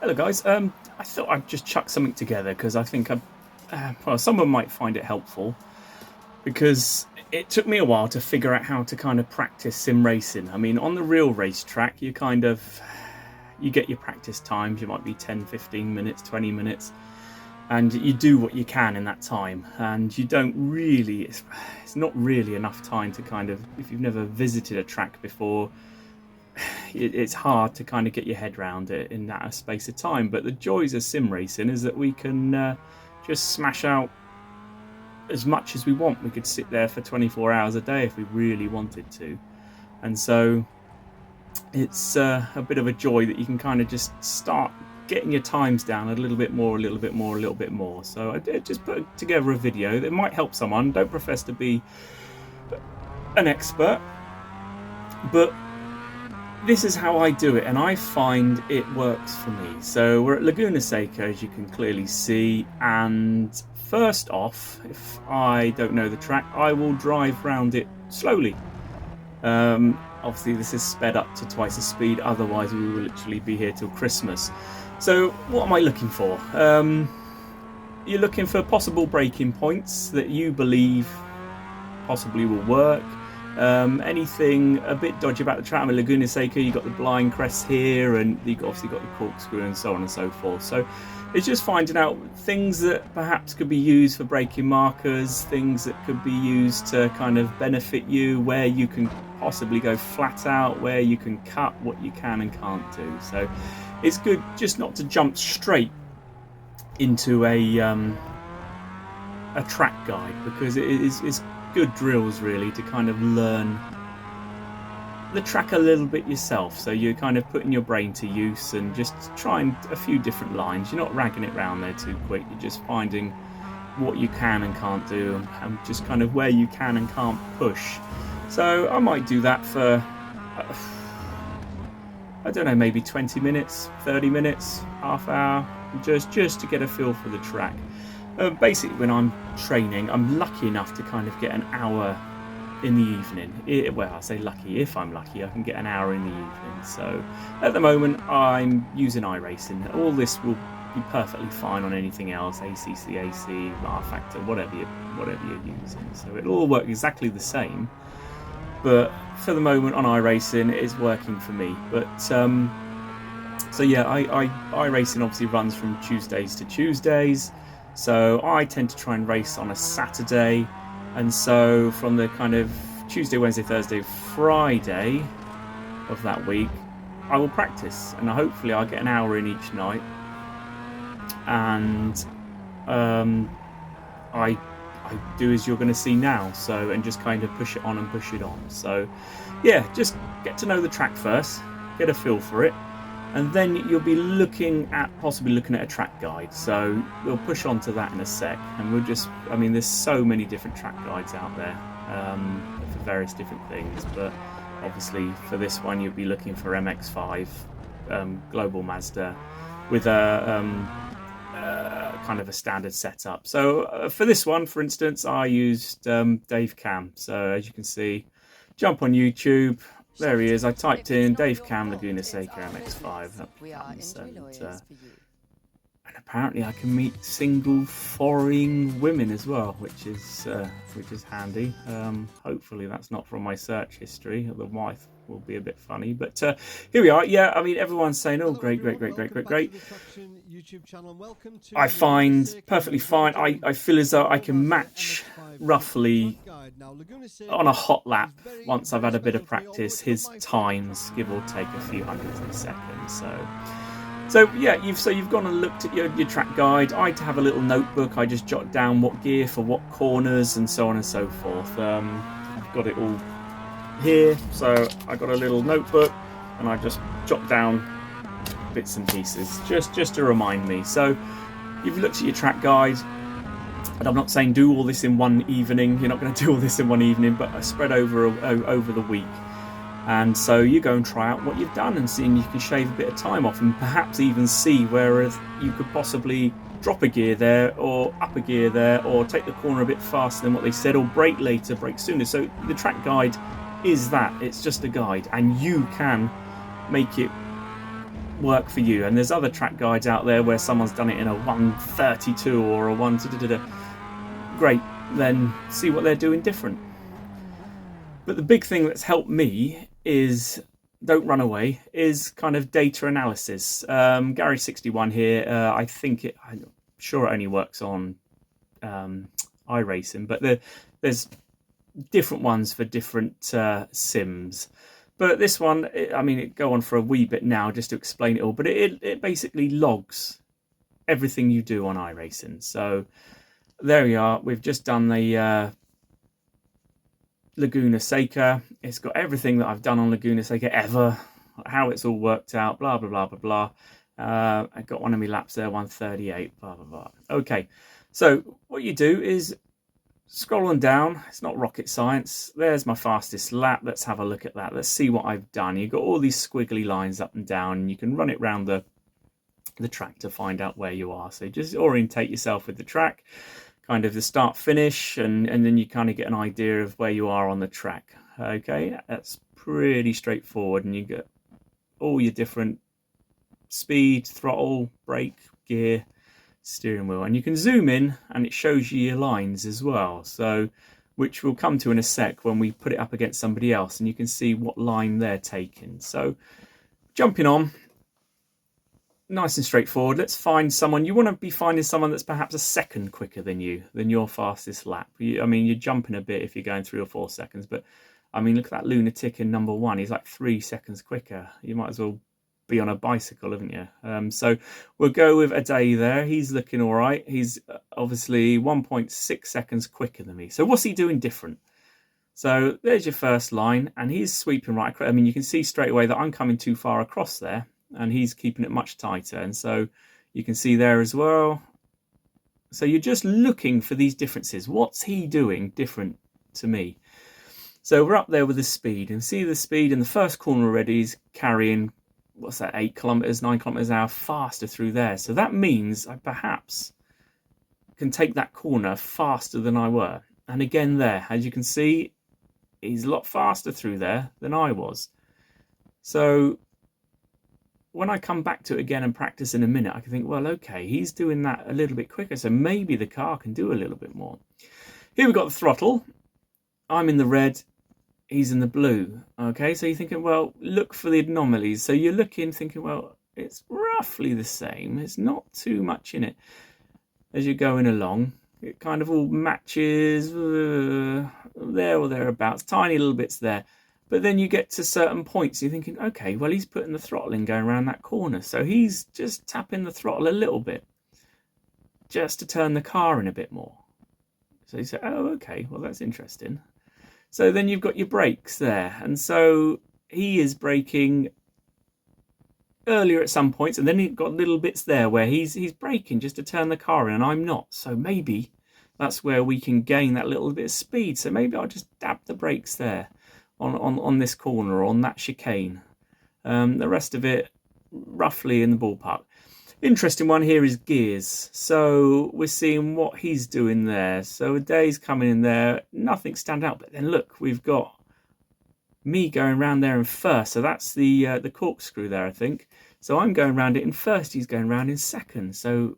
Hello, guys. I thought I'd just chuck something together because I think someone might find it helpful because it took me a while to figure out how to kind of practice sim racing. I mean, on the real racetrack, you get your practice times. You might be 10, 15 minutes, 20 minutes, and you do what you can in that time. And you don't really, it's not really enough time to kind of, if you've never visited a track before, it's hard to kind of get your head around it in that space of time. But the joys of sim racing is that we can just smash out as much as we want. We could sit there for 24 hours a day if we really wanted to. And so it's a bit of a joy that you can kind of just start getting your times down a little bit more, a little bit more, a little bit more. So I did just put together a video that might help someone. Don't profess to be an expert, but this is how I do it, and I find it works for me. So we're at Laguna Seca, as you can clearly see, and first off, if I don't know the track, I will drive round it slowly. Obviously this is sped up to twice the speed, otherwise we will literally be here till Christmas. So what am I looking for? You're looking for possible braking points that you believe possibly will work. Anything a bit dodgy about the track. I'm at Laguna Seca, you've got the blind crest here, and you've obviously got the corkscrew and so on and so forth. So it's just finding out things that perhaps could be used for braking markers, things that could be used to kind of benefit you, where you can possibly go flat out, where you can cut what you can and can't do. So it's good just not to jump straight into a track guide, because it's good drills really to kind of learn the track a little bit yourself. So you're kind of putting your brain to use and just trying a few different lines. You're not ragging it around there too quick. You're just finding what you can and can't do, and just kind of where you can and can't push. So I might do that for I don't know, maybe 20 minutes, 30 minutes, half hour, just to get a feel for the track. Basically, when I'm training, I'm lucky enough to kind of get an hour in the evening. Well, I say lucky, if I'm lucky, I can get an hour in the evening. So at the moment, I'm using iRacing. All this will be perfectly fine on anything else, ACCAC, rFactor, whatever you're using. So it'll all work exactly the same. But for the moment on iRacing, it is working for me. But so yeah, iRacing obviously runs from Tuesdays to Tuesdays. So I tend to try and race on a Saturday, and so from the kind of Tuesday, Wednesday, Thursday, Friday of that week, I will practice, and hopefully I'll get an hour in each night, and I do as you're going to see now, so, and just kind of push it on and push it on. So yeah, just get to know the track first, get a feel for it, and then you'll be possibly looking at a track guide. So we'll push on to that in a sec, and there's so many different track guides out there for various different things, but obviously for this one you'll be looking for MX-5 Global Mazda with a kind of a standard setup. So for this one, for instance, I used Dave Cam. So as you can see, jump on YouTube. There he is. I typed in Dave Cam Laguna Seca MX-5. And apparently I can meet single foreign women as well, which is handy. Hopefully that's not from my search history. The wife will be a bit funny, but here we are. Yeah, I mean, everyone's saying, oh, great. I find perfectly fine. I feel as though I can match roughly on a hot lap, once I've had a bit of practice, his times, give or take a few hundredths of a second. So yeah, you've gone and looked at your track guide. I have a little notebook. I just jot down what gear for what corners and so on and so forth. I've got it all here, so I got a little notebook and I just jot down bits and pieces just to remind me. So you've looked at your track guide, and I'm not saying do all this in one evening. You're not going to do all this in one evening, but spread over the week. And so you go and try out what you've done and see if you can shave a bit of time off, and perhaps even see where you could possibly drop a gear there or up a gear there, or take the corner a bit faster than what they said, or brake later, brake sooner. So the track guide is that. It's just a guide, and you can make it work for you. And there's other track guides out there where someone's done it in a 132 or a 1. Great, then see what they're doing different. But the big thing that's helped me is, don't run away, is kind of data analysis. Gary61 here, I'm sure it only works on iRacing, but there's different ones for different sims. But this one, it go on for a wee bit now just to explain it all, but it basically logs everything you do on iRacing. So there we are. We've just done the Laguna Seca. It's got everything that I've done on Laguna Seca ever, how it's all worked out, blah, blah, blah, blah, blah. I got one of my laps there, 138, blah, blah, blah. Okay, so what you do is scrolling down. It's not rocket science. There's my fastest lap. Let's have a look at that. Let's see what I've done. You've got all these squiggly lines up and down, and you can run it around the track to find out where you are. So just orientate yourself with the track, kind of the start finish, and then you kind of get an idea of where you are on the track. Okay, that's pretty straightforward, and you get all your different speed, throttle, brake, gear, steering wheel, and you can zoom in and it shows you your lines as well, so which we'll come to in a sec when we put it up against somebody else and you can see what line they're taking. So jumping on, nice and straightforward. Let's find someone. You want to be finding someone that's perhaps a second quicker than your fastest lap. You're jumping a bit if you're going 3 or 4 seconds, but look at that lunatic in number 1. He's like 3 seconds quicker. You might as well be on a bicycle, haven't you? So we'll go with Ade there. He's looking all right. He's obviously 1.6 seconds quicker than me. So what's he doing different? So there's your first line, and he's sweeping right across. You can see straight away that I'm coming too far across there, and he's keeping it much tighter. And so you can see there as well. So you're just looking for these differences. What's he doing different to me? So we're up there with the speed, and see the speed in the first corner already is carrying, what's that, 8 kilometers, 9 kilometers an hour faster through there. So that means I perhaps can take that corner faster than I were. And again there, as you can see, he's a lot faster through there than I was. So when I come back to it again and practice in a minute, I can think, well, okay, he's doing that a little bit quicker, so maybe the car can do a little bit more. Here we've got the throttle. I'm in the red, he's in the blue. Okay, so you're thinking, well, look for the anomalies. So you're looking, thinking, well, it's roughly the same. It's not too much in it as you're going along. It kind of all matches there or thereabouts, tiny little bits there. But then you get to certain points, you're thinking, okay, well, he's putting the throttle in going around that corner. So he's just tapping the throttle a little bit just to turn the car in a bit more. So you say, oh, okay, well, that's interesting. So then you've got your brakes there. And so he is braking earlier at some points, and then you've got little bits there where he's braking just to turn the car in, and I'm not. So maybe that's where we can gain that little bit of speed. So maybe I'll just dab the brakes there on this corner or on that chicane. The rest of it roughly in the ballpark. Interesting one here is gears. So we're seeing what he's doing there. So Ade's coming in there, nothing stand out. But then look, we've got me going around there in first. So that's the corkscrew there, I think. So I'm going around it in first. He's going around in second. So,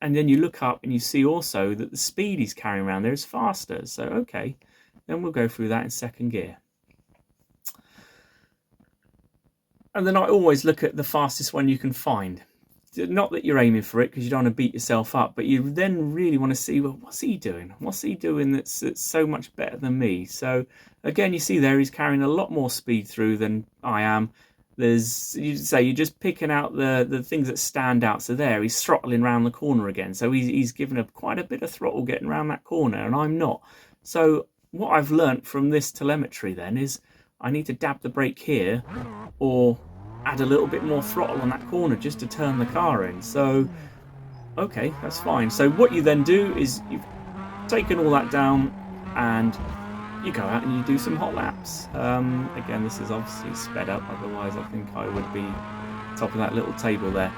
and then you look up and you see also that the speed he's carrying around there is faster. So okay, then we'll go through that in second gear. And then I always look at the fastest one you can find. Not that you're aiming for it because you don't want to beat yourself up, but you then really want to see, well, what's he doing? What's he doing that's so much better than me? So again, you see there, he's carrying a lot more speed through than I am. You're just picking out the things that stand out. So there, he's throttling around the corner again. So he's given quite a bit of throttle getting around that corner, and I'm not. So what I've learnt from this telemetry then is I need to dab the brake here or add a little bit more throttle on that corner just to turn the car in. So, okay, that's fine. So what you then do is you've taken all that down and you go out and you do some hot laps. Again, this is obviously sped up, otherwise I think I would be top of that little table there.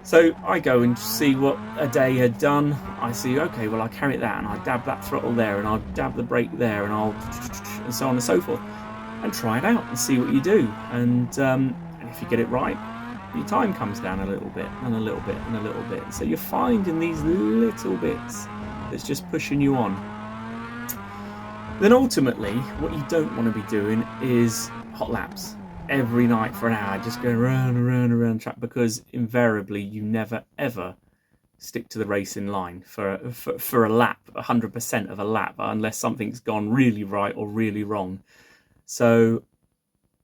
So I go and see what Ade had done. I see, okay, well, I carry that and I dab that throttle there and I'll dab the brake there and and so on and so forth, and try it out and see what you do. And if you get it right, your time comes down a little bit and a little bit and a little bit. So you're finding these little bits that's just pushing you on. Then ultimately, what you don't want to be doing is hot laps every night for an hour, just going round and round and round track, because invariably you never ever stick to the racing line for a lap, 100% of a lap, unless something's gone really right or really wrong. So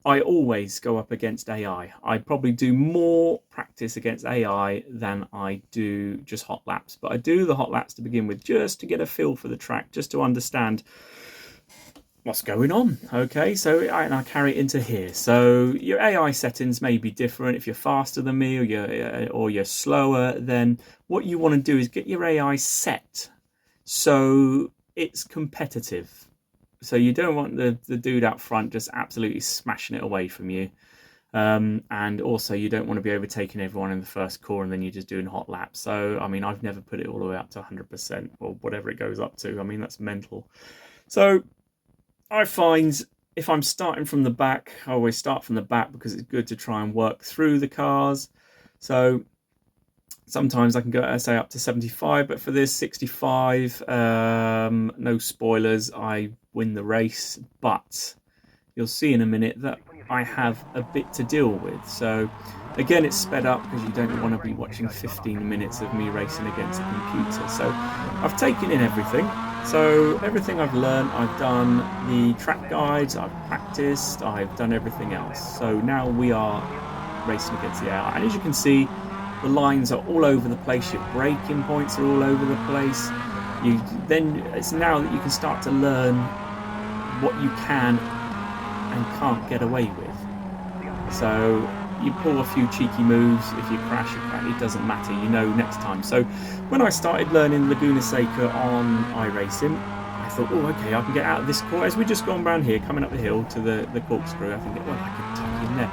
I always go up against AI. I probably do more practice against AI than I do just hot laps. But I do the hot laps to begin with, just to get a feel for the track, just to understand what's going on. Okay, so I carry it into here. So your AI settings may be different. If you're faster than me or you're slower, then what you want to do is get your AI set so it's competitive. So you don't want the dude out front just absolutely smashing it away from you. And also you don't want to be overtaking everyone in the first corner and then you're just doing hot laps. So, I mean, I've never put it all the way up to 100% or whatever it goes up to. I mean, that's mental. So I find if I'm starting from the back, I always start from the back because it's good to try and work through the cars. So sometimes I can go, say, up to 75, but for this 65, no spoilers, I win the race. But you'll see in a minute that I have a bit to deal with. So again, it's sped up because you don't want to be watching 15 minutes of me racing against a computer. So I've taken in everything. So everything I've learned, I've done the track guides, I've practiced, I've done everything else. So now we are racing against the AI. And as you can see, the lines are all over the place, your braking points are all over the place. Then it's now that you can start to learn what you can and can't get away with. So you pull a few cheeky moves. If you crash, it doesn't matter, you know, next time. So when I started learning Laguna Seca on iRacing, I thought, oh, okay, I can get out of this corner. As we're just going around here, coming up the hill to the corkscrew, I think, well, I can tuck in there.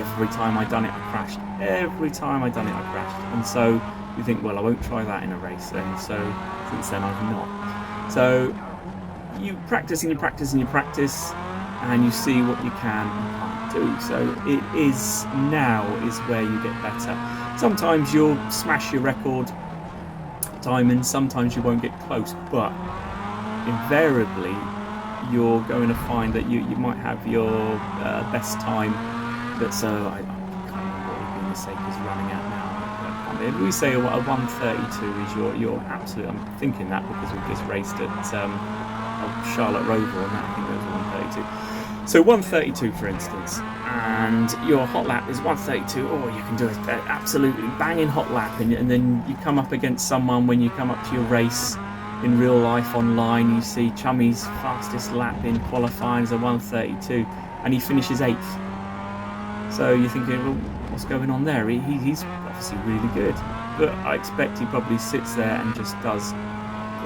Every time I done it, I crashed. Every time I done it, I crashed. And so you think, well, I won't try that in a race then. So since then, I've not. So you practice and you practice and you practice, and you see what you can and can't do. So it is now is where you get better. Sometimes you'll smash your record timing, sometimes you won't get close, but invariably you're going to find that you might have your best time. But so I can't remember what Laguna Seca is running at now. If we say a 132 is your absolute, I'm thinking that because we just raced at Charlotte Roval, and I think it was 132. So 132, for instance, and your hot lap is 132. Oh, you can do an absolutely banging hot lap, and then you come up against someone when you come up to your race in real life online. You see Chummy's fastest lap in qualifying is a 132, and he finishes 8th. So you're thinking, well, what's going on there? He's obviously really good, but I expect he probably sits there and just does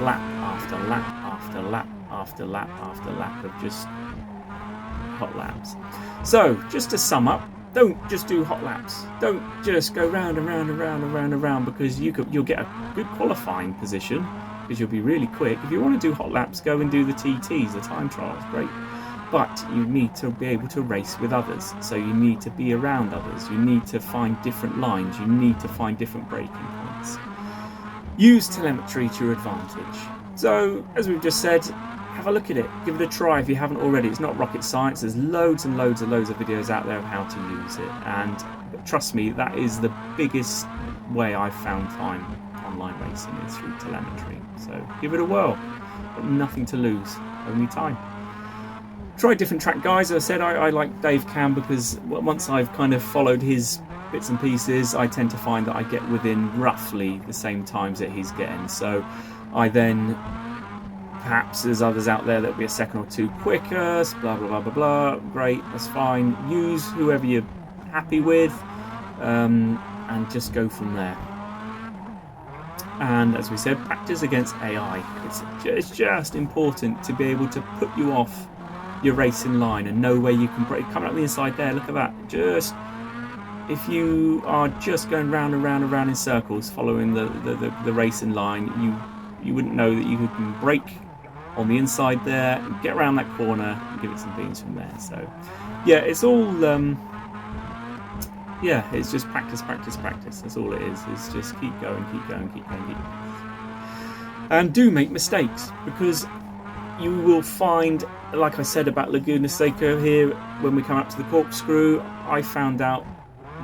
lap after lap after lap after lap after lap of just hot laps. So just to sum up, don't just do hot laps. Don't just go round and round and round and round and round, because you'll get a good qualifying position because you'll be really quick. If you want to do hot laps, go and do the TTs, the time trials, great. But you need to be able to race with others. So you need to be around others. You need to find different lines. You need to find different braking points. Use telemetry to your advantage. So, as we've just said, have a look at it. Give it a try if you haven't already. It's not rocket science. There's loads and loads and loads of videos out there of how to use it. And trust me, that is the biggest way I've found time online racing is through telemetry. So give it a whirl. Got nothing to lose, only time. Try different track guys. As I said, I like Dave Cam because once I've kind of followed his bits and pieces, I tend to find that I get within roughly the same times that he's getting. So I then, perhaps there's others out there that will be a second or two quicker, blah, blah, blah, blah, blah. Great, that's fine. Use whoever you're happy with and just go from there. And as we said, practice against AI. It's just important to be able to put you off your racing line and know where you can break. Coming up the inside there, look at that. Just if you are just going round and round and round in circles following the racing line, you wouldn't know that you can brake on the inside there and get around that corner and give it some beans from there. So yeah, it's all yeah, it's just practice, practice, practice. That's all it is. It's just keep going, keep going, keep going, keep going. And do make mistakes, because you will find, like I said about Laguna Seca here, when we come up to the corkscrew, I found out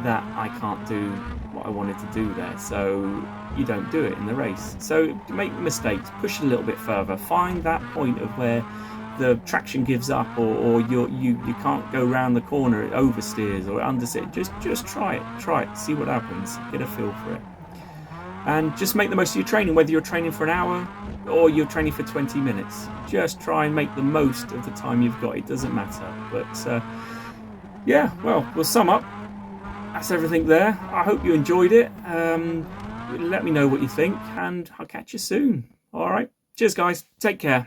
that I can't do what I wanted to do there. So you don't do it in the race. So make mistakes, push a little bit further, find that point of where the traction gives up, or you can't go round the corner, it oversteers or it understeers. Just try it, see what happens, get a feel for it. And just make the most of your training, whether you're training for an hour or you're training for 20 minutes. Just try and make the most of the time you've got. It doesn't matter. But yeah, well, we'll sum up. That's everything there. I hope you enjoyed it. Let me know what you think, and I'll catch you soon. All right. Cheers, guys. Take care.